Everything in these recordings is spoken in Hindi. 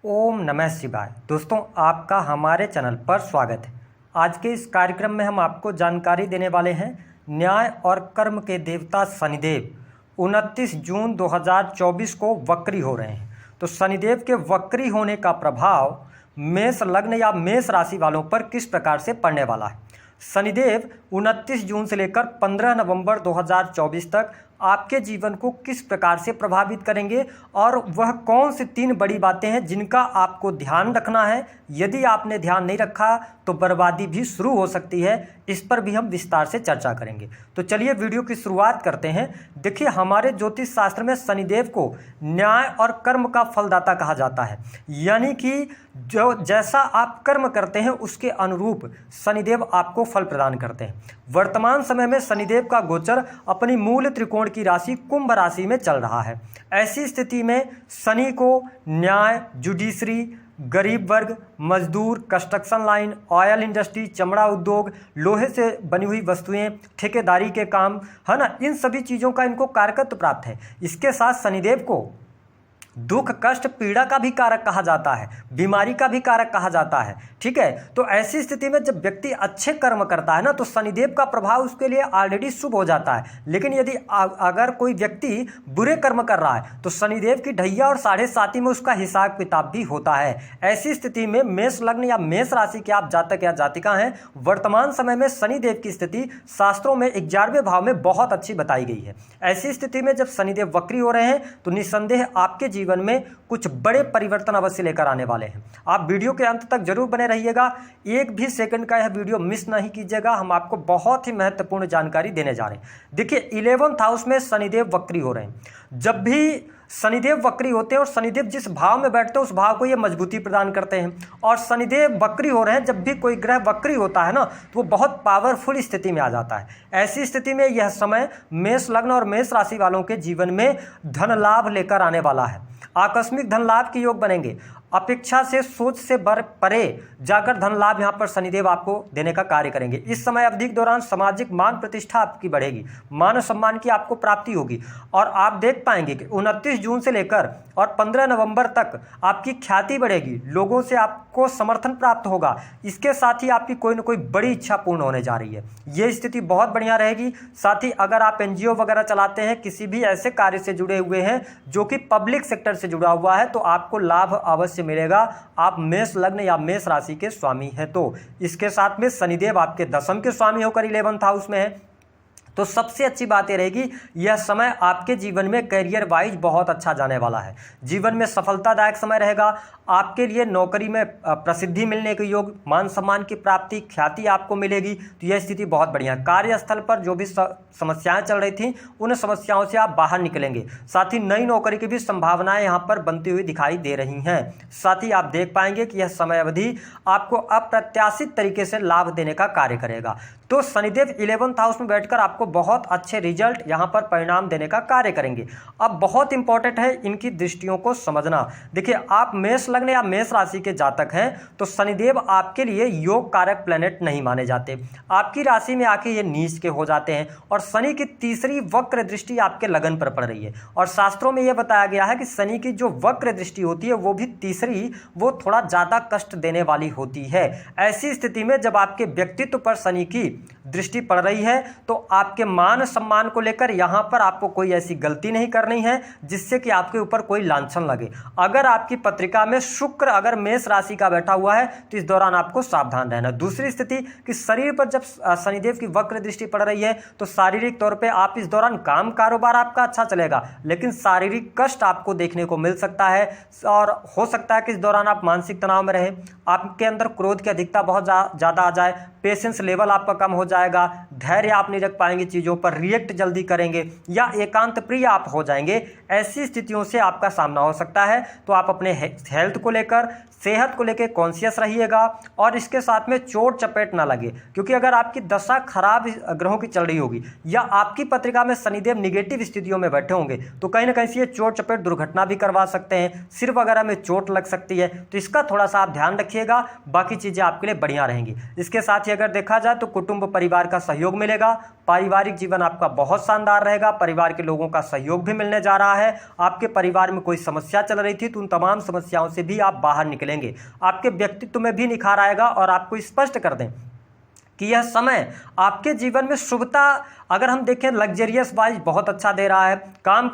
ओम नमः शिवाय। दोस्तों, आपका हमारे चैनल पर स्वागत है। आज के इस कार्यक्रम में हम आपको जानकारी देने वाले हैं न्याय और कर्म के देवता शनिदेव 29 जून 2024 को वक्री हो रहे हैं। तो शनिदेव के वक्री होने का प्रभाव मेष लग्न या मेष राशि वालों पर किस प्रकार से पड़ने वाला है। शनिदेव 29 जून से लेकर 15 नवंबर 2024 तक आपके जीवन को किस प्रकार से प्रभावित करेंगे और वह कौन सी 3 बड़ी बातें हैं जिनका आपको ध्यान रखना है। यदि आपने ध्यान नहीं रखा तो बर्बादी भी शुरू हो सकती है। इस पर भी हम विस्तार से चर्चा करेंगे। तो चलिए वीडियो की शुरुआत करते हैं। देखिए, हमारे ज्योतिष शास्त्र में शनिदेव को न्याय और कर्म का फलदाता कहा जाता है, यानी कि जो जैसा आप कर्म करते हैं उसके अनुरूप शनिदेव आपको फल प्रदान करते हैं। वर्तमान समय में शनिदेव का गोचर अपनी मूल त्रिकोण की राशि कुंभ राशि में चल रहा है। ऐसी स्थिति में शनि को न्याय, जुडिशरी, गरीब वर्ग, मजदूर, कंस्ट्रक्शन लाइन, ऑयल इंडस्ट्री, चमड़ा उद्योग, लोहे से बनी हुई वस्तुएं, ठेकेदारी के काम, है ना, इन सभी चीज़ों का इनको कारकत्व प्राप्त है। इसके साथ शनिदेव को दुख, कष्ट, पीड़ा का भी कारक कहा जाता है, बीमारी का भी कारक कहा जाता है। ठीक है, तो ऐसी स्थिति में जब व्यक्ति अच्छे कर्म करता है ना, तो शनिदेव का प्रभाव उसके लिए ऑलरेडी शुभ हो जाता है। लेकिन यदि अगर कोई व्यक्ति बुरे कर्म कर रहा है तो शनिदेव की ढैया और 7.5 में उसका हिसाब किताब भी होता है। ऐसी स्थिति में मेष लग्न या मेष राशि के आप जातक या जातिका हैं, वर्तमान समय में शनिदेव की स्थिति शास्त्रों में 11वें भाव में बहुत अच्छी बताई गई है। ऐसी स्थिति में जब शनिदेव वक्री हो रहे हैं तो निस्संदेह आपके जीवन में कुछ बड़े परिवर्तन अवश्य लेकर आने वाले हैं। आप वीडियो के अंत तक जरूर बने रहिएगा, एक भी सेकंड का यह वीडियो मिस नहीं कीजिएगा। हम आपको बहुत ही महत्वपूर्ण जानकारी देने जा रहे हैं। देखिए, 11th हाउस में शनिदेव वक्री हो रहे हैं। जब भी शनिदेव वक्री होते हैं और शनिदेव जिस भाव में बैठते हैं उस भाव को ये मजबूती प्रदान करते हैं। और शनिदेव वक्री हो रहे हैं, जब भी कोई ग्रह वक्री होता है ना तो वो बहुत पावरफुल स्थिति में आ जाता है। ऐसी स्थिति में यह समय मेष लग्न और मेष राशि वालों के जीवन में धन लाभ लेकर आने वाला है। आकस्मिक धन लाभ के योग बनेंगे। अपेक्षा से, सोच से परे जाकर धन लाभ यहाँ पर शनिदेव आपको देने का कार्य करेंगे। इस समय अवधि के दौरान सामाजिक मान प्रतिष्ठा आपकी बढ़ेगी, मान सम्मान की आपको प्राप्ति होगी। और आप देख पाएंगे कि 29 जून से लेकर और 15 नवंबर तक आपकी ख्याति बढ़ेगी, लोगों से आपको समर्थन प्राप्त होगा। इसके साथ ही आपकी कोई ना कोई बड़ी इच्छा पूर्ण होने जा रही है। ये स्थिति बहुत बढ़िया रहेगी। साथ ही अगर आप NGO वगैरह चलाते हैं, किसी भी ऐसे कार्य से जुड़े हुए हैं जो कि पब्लिक सेक्टर से जुड़ा हुआ है, तो आपको लाभ अवश्य मिलेगा। आप मेष लग्न या मेष राशि के स्वामी हैं तो। इसके साथ में शनिदेव आपके दशम के स्वामी होकर 11th हाउस में है। तो सबसे अच्छी बात यह रहेगी, यह समय आपके जीवन में करियर वाइज बहुत अच्छा जाने वाला है। जीवन में सफलतादायक समय रहेगा। आपके लिए नौकरी में प्रसिद्धि मिलने के योग, मान सम्मान की प्राप्ति, ख्याति आपको मिलेगी। तो यह स्थिति बहुत बढ़िया है। कार्यस्थल पर जो भी समस्याएं चल रही थी उन समस्याओं से आप बाहर निकलेंगे। साथ ही नई नौकरी की भी संभावनाएं यहाँ पर बनती हुई दिखाई दे रही हैं। साथ ही आप देख पाएंगे कि यह समय अवधि आपको अप्रत्याशित तरीके से लाभ देने का कार्य करेगा। तो शनिदेव 11th हाउस में बैठकर आपको बहुत अच्छे रिजल्ट यहाँ पर परिणाम देने का कार्य करेंगे। अब बहुत इंपॉर्टेंट है इनकी दृष्टियों को समझना। देखिए, आप मेष लग्न या मेष राशि के जातक हैं तो शनिदेव आपके लिए योग कारक प्लेनेट नहीं माने जाते। आपकी राशि में आके ये नीच के हो जाते हैं और शनि की तीसरी वक्र दृष्टि आपके लगन पर पड़ रही है। और शास्त्रों में यह बताया गया है कि शनि की जो वक्र दृष्टि होती है वो भी तीसरी, वो थोड़ा ज़्यादा कष्ट देने वाली होती है। ऐसी स्थिति में जब आपके व्यक्तित्व पर शनि की दृष्टि पड़ रही है तो आपके मान सम्मान को लेकर यहां पर आपको कोई ऐसी गलती नहीं करनी है जिससे कि आपके ऊपर कोई लांछन लगे। अगर आपकी पत्रिका में शुक्र अगर मेष राशि का बैठा हुआ है तो इस दौरान आपको सावधान रहना। दूसरी स्थिति कि शरीर पर जब शनिदेव की वक्र दृष्टि पड़ रही है तो शारीरिक तौर पे आप इस दौरान काम कारोबार आपका अच्छा चलेगा, लेकिन शारीरिक कष्ट आपको देखने को मिल सकता है। और हो सकता है कि इस दौरान आप मानसिक तनाव में रहें, आपके अंदर क्रोध की अधिकता बहुत ज़्यादा आ जाए, पेशेंस लेवल आपका कम हो जाएगा, धैर्य आप नहीं रख पाएंगे, चीज़ों पर रिएक्ट जल्दी करेंगे या एकांत प्रिय आप हो जाएंगे। ऐसी स्थितियों से आपका सामना हो सकता है। तो आप अपने हेल्थ को लेकर, सेहत को लेकर कॉन्शियस रहिएगा और इसके साथ में चोट चपेट ना लगे, क्योंकि अगर आपकी दशा खराब ग्रहों की चल रही होगी या आपकी पत्रिका में शनिदेव निगेटिव स्थितियों में बैठे होंगे तो कहीं ना कहीं से ये चोट चपेट दुर्घटना भी करवा सकते हैं, सिर वगैरह में चोट लग सकती है। तो इसका थोड़ा सा आप ध्यान रखिएगा, बाकी चीज़ें आपके लिए बढ़िया रहेंगी। इसके साथ ही अगर देखा जाए तो कुटुंब कुटुंब परिवार का सहयोग मिलेगा। पारिवारिक जीवन आपका बहुत शानदार रहेगा। परिवार के लोगों का सहयोग भी मिलने जा रहा है। आपके परिवार में कोई समस्या चल रही थी तो उन तमाम समस्याओं से भी आप बाहर निकलेंगे। आपके व्यक्तित्व में भी निखार आएगा और आपको स्पष्ट कर दें कि यह समय आपके जीवन में शुभता, अगर हम देखें लग्जरियस वाइज बहुत अच्छा दे रहा है, काम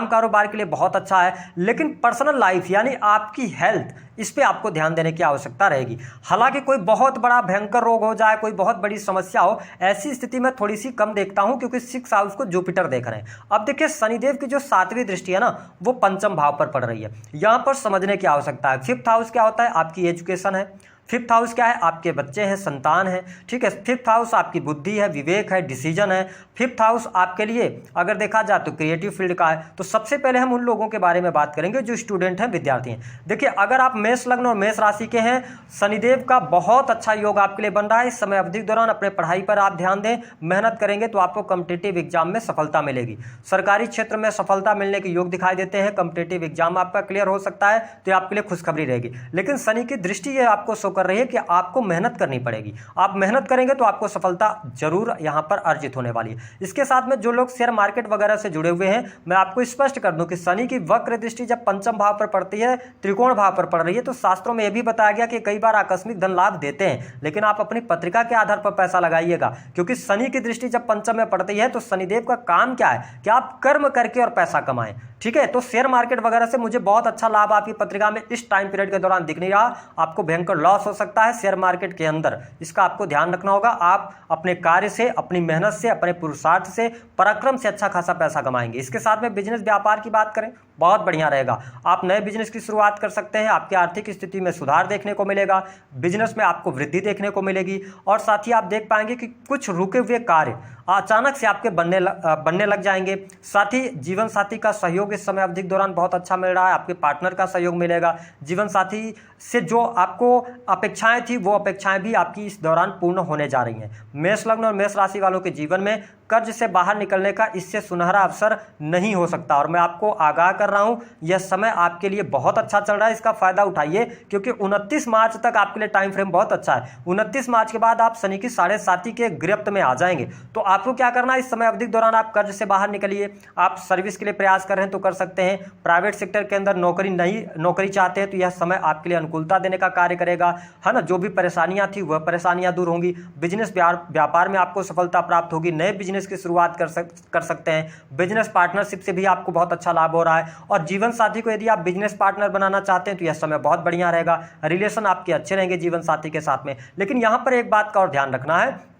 कारोबार के लिए बहुत अच्छा है, लेकिन पर्सनल लाइफ यानी आपकी हेल्थ, इस पे आपको ध्यान देने की आवश्यकता रहेगी। हालांकि कोई बहुत बड़ा भयंकर रोग हो जाए, कोई बहुत बड़ी समस्या हो, ऐसी स्थिति में थोड़ी सी कम देखता हूं, क्योंकि 6 हाउस को जुपिटर देख रहे हैं। अब देखिए शनिदेव की जो 7वीं दृष्टि है ना, वो पंचम भाव पर पड़ रही है। यहां पर समझने की आवश्यकता है। 5th हाउस क्या होता है? आपकी एजुकेशन है। 5th हाउस क्या है? आपके बच्चे हैं, संतान है। ठीक है, 5th हाउस आपकी बुद्धि है, विवेक है, डिसीजन है। 5th हाउस आपके लिए अगर देखा जाए तो क्रिएटिव फील्ड का है। तो सबसे पहले हम उन लोगों के बारे में बात करेंगे जो स्टूडेंट हैं, विद्यार्थी हैं। देखिए अगर आप मेष लग्न और मेष राशि के हैं, शनिदेव का बहुत अच्छा योग आपके लिए बन रहा है। इस समय अवधि के दौरान अपने पढ़ाई पर आप ध्यान दें, मेहनत करेंगे तो आपको कॉम्पिटिटिव एग्जाम में सफलता मिलेगी। सरकारी क्षेत्र में सफलता मिलने के योग दिखाई देते हैं। कॉम्पिटिटिव एग्जाम आपका क्लियर हो सकता है, तो ये आपके लिए खुशखबरी रहेगी। लेकिन शनि की दृष्टि ये आपको शो कर रही है कि आपको मेहनत करनी पड़ेगी। आप मेहनत करेंगे तो आपको सफलता जरूर यहां पर अर्जित होने वाली है। इसके साथ में जो लोग शेयर मार्केट वगैरह से जुड़े हुए हैं, मैं आपको स्पष्ट कर दूं कि शनि की वक्र दृष्टि जब पंचम भाव पर पड़ती है, त्रिकोण भाव पर पड़ रही है, तो शास्त्रों में यह भी बताया गया कि कई बार आकस्मिक धन लाभ देते हैं, लेकिन आप अपनी पत्रिका के आधार पर पैसा लगाइएगा। क्योंकि शनि की दृष्टि जब पंचम में पड़ती है तो शनिदेव का काम क्या है कि आप कर्म करके और पैसा कमाएं। ठीक है, तो शेयर मार्केट वगैरह से मुझे बहुत अच्छा लाभ आपकी पत्रिका में इस टाइम पीरियड के दौरान दिख नहीं रहा। आपको भयंकर लॉस हो सकता है शेयर मार्केट के अंदर, इसका आपको ध्यान रखना होगा। आप अपने कार्य से, अपनी मेहनत से, अपने पुरुषार्थ से, पराक्रम से अच्छा खासा पैसा कमाएंगे। इसके साथ में बिजनेस व्यापार की बात करें, बहुत बढ़िया रहेगा। आप नए बिजनेस की शुरुआत कर सकते हैं। आपकी आर्थिक स्थिति में सुधार देखने को मिलेगा, बिजनेस में आपको वृद्धि देखने को मिलेगी। और साथ ही आप देख पाएंगे कि कुछ रुके हुए कार्य अचानक से आपके बनने लग जाएंगे। साथ ही जीवन साथी का सहयोग इस समय अवधि के दौरान बहुत अच्छा मिल रहा है। आपके पार्टनर का सहयोग मिलेगा। जीवन साथी से जो आपको अपेक्षाएं थी, वो अपेक्षाएं भी आपकी इस दौरान पूर्ण होने जा रही हैं। मेष लग्न और मेष राशि वालों के जीवन में कर्ज से बाहर निकलने का इससे सुनहरा अवसर नहीं हो सकता। और मैं आपको आगाह कर रहा हूं, यह समय आपके लिए बहुत अच्छा चल रहा है। इसका फायदा उठाइए, क्योंकि 29 मार्च तक आपके लिए टाइम फ्रेम बहुत अच्छा है। 29 मार्च के बाद आप शनि की 7.5 के गिरफ्त में आ जाएंगे। तो आपको क्या करना है, इस समय अवधि के दौरान आप कर्ज से बाहर निकलिए। आप सर्विस के लिए प्रयास कर रहे हैं तो कर सकते हैं। प्राइवेट सेक्टर के अंदर नौकरी चाहते हैं तो यह समय आपके लिए अनुकूलता देने का कार्य करेगा, है ना। जो भी परेशानियां थी वह परेशानियां दूर होंगी। बिजनेस व्यापार में आपको सफलता प्राप्त होगी। नए बिजनेस की शुरुआत कर सकते हैं। बिजनेस पार्टनरशिप से भी आपको बहुत अच्छा लाभ हो रहा है। और जीवन साथी को यदि आप बिजनेस पार्टनर बनाना चाहते हैं तो यह समय बहुत बढ़िया रहेगा। रिलेशन आपके अच्छे रहेंगे जीवन साथी के साथ में। लेकिन यहां पर एक बात का और ध्यान रखना है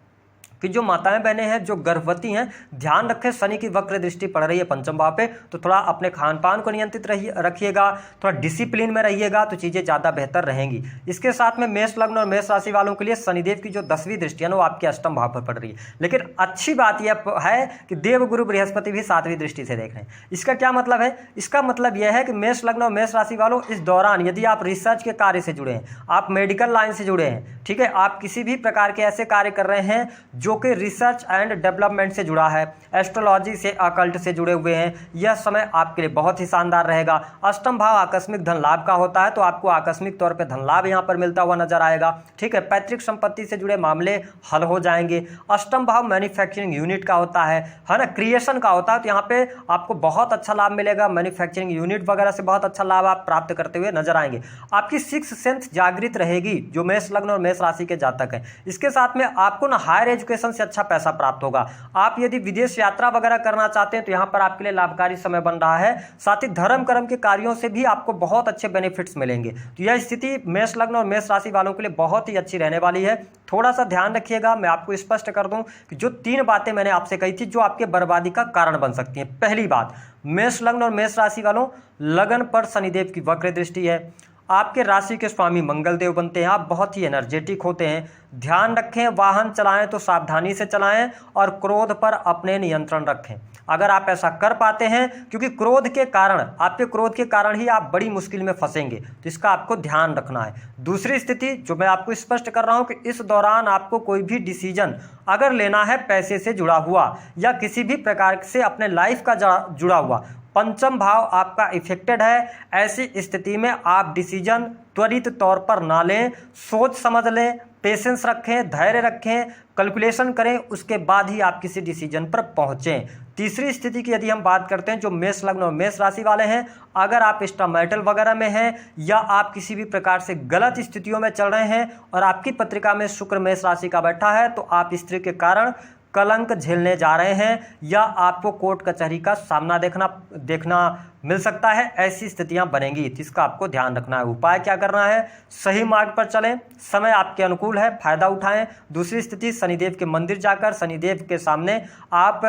कि जो माताएं बहनें हैं, जो गर्भवती हैं, ध्यान रखें शनि की वक्र दृष्टि पड़ रही है पंचम भाव पे, तो थोड़ा अपने खान पान को नियंत्रित रखिएगा, थोड़ा डिसिप्लिन में रहिएगा, तो चीज़ें ज़्यादा बेहतर रहेंगी। इसके साथ में मेष लग्न और मेष राशि वालों के लिए शनिदेव की जो 10वीं दृष्टि है ना, वो आपके अष्टम भाव पर पड़ रही है। लेकिन अच्छी बात यह है कि देव गुरु बृहस्पति भी 7वीं दृष्टि से देख रहे हैं। इसका क्या मतलब है? इसका मतलब यह है कि मेष लग्न और मेष राशि वालों, इस दौरान यदि आप रिसर्च के कार्य से जुड़े हैं, आप मेडिकल लाइन से जुड़े हैं, ठीक है, आप किसी भी प्रकार के ऐसे कार्य कर रहे हैं जो कि रिसर्च एंड डेवलपमेंट से जुड़ा है, एस्ट्रोलॉजी से, अकल्ट से जुड़े हुए हैं, यह समय आपके लिए बहुत ही शानदार रहेगा। अष्टम भाव आकस्मिक धन लाभ का होता है, तो आपको आकस्मिक तौर पे धन लाभ यहाँ पर मिलता हुआ नजर आएगा। ठीक है, पैतृक संपत्ति से जुड़े मामले हल हो जाएंगे। अष्टम भाव मैन्युफैक्चरिंग यूनिट का होता है ना, क्रिएशन का होता है, तो यहाँ पे आपको बहुत अच्छा लाभ मिलेगा। मैन्युफैक्चरिंग यूनिट वगैरह से बहुत अच्छा लाभ आप प्राप्त करते हुए नजर आएंगे। आपकी 6th सेंस जागृत रहेगी जो मेष लग्न और मेष राशि के जातक हैं। इसके साथ में आपको ना हायर एजुकेशन से अच्छा पैसा प्राप्त होगा। आप यदि विदेश यात्रा वगैरह करना चाहते हैं तो यहाँ पर आपके लिए लाभकारी समय बन रहा है। साथ ही धर्म कर्म के कार्यों से भी आपको बहुत अच्छे बेनिफिट्स मिलेंगे। तो यह स्थिति मेष लग्न और मेष राशि वालों के लिए बहुत ही अच्छी रहने वाली है। थोड़ा सा ध्यान रखिएगा, मैं आपको स्पष्ट कर दूं कि जो 3 बातें मैंने आपसे कही थी जो आपके बर्बादी का कारण बन सकती हैं। पहली बात, मेष लग्न और मेष राशि वालों, लगन पर शनिदेव की वक्र दृष्टि है। आपके राशि के स्वामी मंगल देव बनते हैं। आप बहुत ही एनर्जेटिक होते हैं। ध्यान रखें, वाहन चलाएं तो सावधानी से चलाएं और क्रोध पर अपने नियंत्रण रखें। अगर आप ऐसा कर पाते हैं, क्योंकि क्रोध के कारण, आपके क्रोध के कारण ही आप बड़ी मुश्किल में फंसेंगे, तो इसका आपको ध्यान रखना है। दूसरी स्थिति जो मैं आपको स्पष्ट कर रहा हूं कि इस दौरान आपको कोई भी डिसीजन अगर लेना है पैसे से जुड़ा हुआ या किसी भी प्रकार से अपने लाइफ का जुड़ा हुआ, पंचम भाव आपका इफेक्टेड है। ऐसी स्थिति में आप डिसीजन त्वरित तौर पर ना लें, सोच समझ लें, पेशेंस रखें, धैर्य रखें, कैलकुलेशन करें, उसके बाद ही आप किसी डिसीजन पर पहुंचें। तीसरी स्थिति की यदि हम बात करते हैं, जो मेष लग्न और मेष राशि वाले हैं, अगर आप स्टार मेटल वगैरह में हैं या आप किसी भी प्रकार से गलत स्थितियों में चल रहे हैं और आपकी पत्रिका में शुक्र मेष राशि का बैठा है, तो आप स्त्री के कारण कलंक झेलने जा रहे हैं या आपको कोर्ट कचहरी का सामना देखना मिल सकता है। ऐसी स्थितियां बनेंगी, जिसका आपको ध्यान रखना है। उपाय क्या करना है? सही मार्ग पर चलें, समय आपके अनुकूल है, फायदा उठाएं। दूसरी स्थिति, शनिदेव के मंदिर जाकर शनिदेव के सामने आप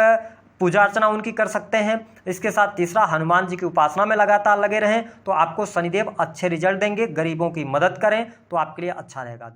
पूजा अर्चना उनकी कर सकते हैं। इसके साथ तीसरा, हनुमान जी की उपासना में लगातार लगे रहें, तो आपको शनिदेव अच्छे रिजल्ट देंगे। गरीबों की मदद करें तो आपके लिए अच्छा रहेगा।